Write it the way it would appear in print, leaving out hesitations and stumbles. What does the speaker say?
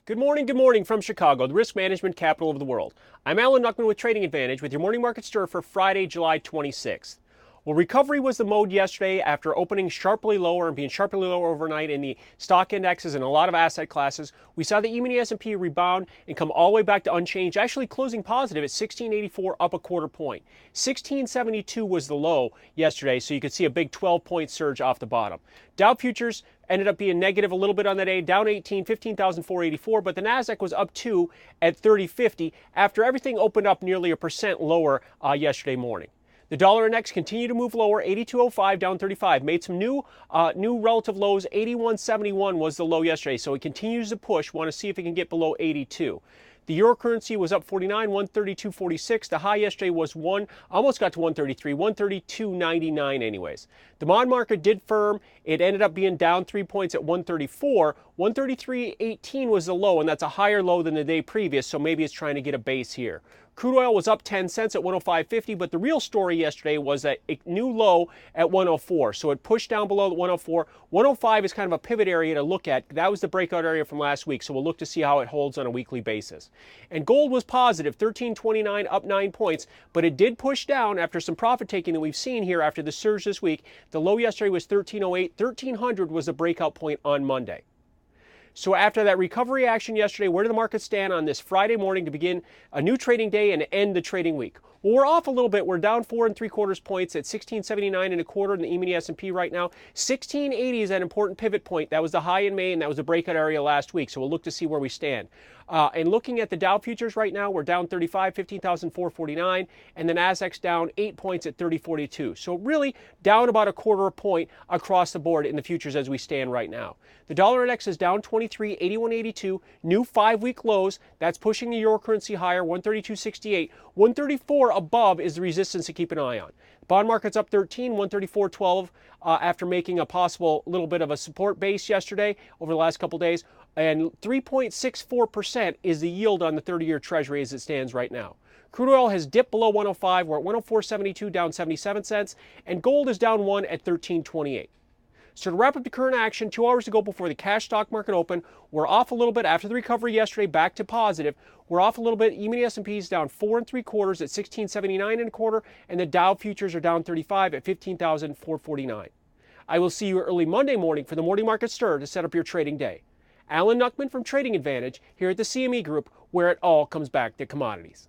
Good morning from Chicago, the risk management capital of the world. I'm Alan Nuckman with Trading Advantage with your morning market stir for Friday, July 26th. Well, recovery was the mode yesterday after opening sharply lower and being sharply lower overnight in the stock indexes and a lot of asset classes. We saw the E-mini S&P rebound and come all the way back to unchanged, actually closing positive at 1684, up a quarter point. 1672 was the low yesterday, so you could see a big 12-point surge off the bottom. Dow futures ended up being negative a little bit on the day, down 18, 15,484, but the Nasdaq was up 2 at 3050 after everything opened up nearly a percent lower yesterday morning. The dollar index continued to move lower, 82.05 down 35. Made some new relative lows. 81.71 was the low yesterday, so it continues to push. Want to see if it can get below 82. The euro currency was up 49, 132.46. The high yesterday was almost got to 133, 132.99 anyways. The bond market did firm. It ended up being down 3 points at 134. 133.18 was the low, and that's a higher low than the day previous, so maybe it's trying to get a base here. Crude oil was up 10 cents at 105.50, but the real story yesterday was that a new low at 104. So it pushed down below 104. 105 is kind of a pivot area to look at. That was the breakout area from last week, so we'll look to see how it holds on a weekly basis. And gold was positive, 13.29, up 9 points, but it did push down after some profit taking that we've seen here after the surge this week. The low yesterday was 13.08. 1300 was the breakout point on Monday. So after that recovery action yesterday, where do the markets stand on this Friday morning to begin a new trading day and end the trading week? Well, we're off a little bit. We're down 4 3/4 points at 1679.25 in the E-mini S&P right now. 1680 is an important pivot point. That was the high in May, and that was the breakout area last week. So we'll look to see where we stand. And looking at the Dow futures right now, we're down 35, 15,449, and the Nasdaq's down 8 points at 3042. So really down about a quarter point across the board in the futures as we stand right now. The dollar index is down 23, 81.82, new 5-week lows. That's pushing the euro currency higher, 132.68. 134 above is the resistance to keep an eye on. Bond market's up 13, 134.12 after making a possible little bit of a support base yesterday over the last couple days. And 3.64% is the yield on the 30-year Treasury as it stands right now. Crude oil has dipped below 105. We're at 104.72, down 77 cents. And gold is down 1 at 13.28. So to wrap up the current action, 2 hours to go before the cash stock market open, we're off a little bit after the recovery yesterday, back to positive. We're off a little bit. E-mini S&P is down 4 3/4 at 1679.25, and the Dow futures are down 35 at 15,449. I will see you early Monday morning for the morning market stir to set up your trading day. Alan Nuckman from Trading Advantage here at the CME Group, where it all comes back to commodities.